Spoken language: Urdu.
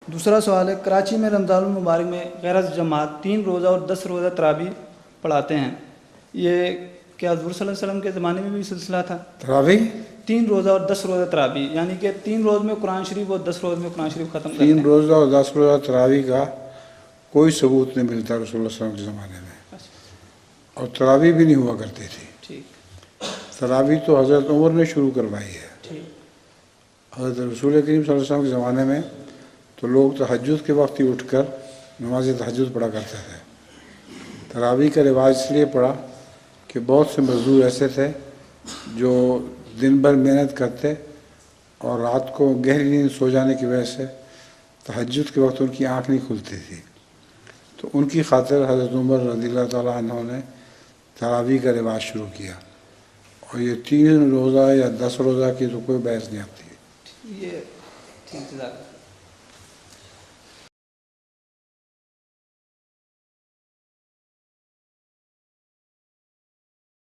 دوسرا سوال ہے، کراچی میں رمضان المبارک میں غیر جماعت 3 روزہ اور 10 روزہ تراویح پڑھاتے ہیں، یہ کیا حضور صلی اللہ علیہ وسلم کے زمانے میں بھی سلسلہ تھا؟ تراویح 3 روزہ اور 10 روزہ تراویح، یعنی کہ 3 روز میں قرآن شریف اور 10 روز میں قرآن شریف ختم کرتے 3 ہیں۔ روزہ اور 10 روزہ تراویح کا کوئی ثبوت نہیں ملتا رسول اللہ صلی اللہ علیہ وسلم کے زمانے میں، اور تراویح بھی نہیں ہوا کرتی تھی۔ ٹھیک تراویح تو حضرت عمر نے شروع کروائی ہے۔ ٹھیک حضرت رسول کریم صلی اللہ علیہ وسلم کے زمانے میں تو لوگ تہجد کے وقت ہی اٹھ کر نماز تہجد پڑھا کرتے تھے۔ تراویح کا رواج اس لیے پڑا کہ بہت سے مزدور ایسے تھے جو دن بھر محنت کرتے اور رات کو گہری نیند سو جانے کی وجہ سے تہجد کے وقت ان کی آنکھ نہیں کھلتی تھی، تو ان کی خاطر حضرت عمر رضی اللہ تعالیٰ عنہ نے تراویح کا رواج شروع کیا، اور یہ 3 روزہ یا 10 روزہ کی تو کوئی بحث نہیں آتی۔ یہ ٹھیک ہے۔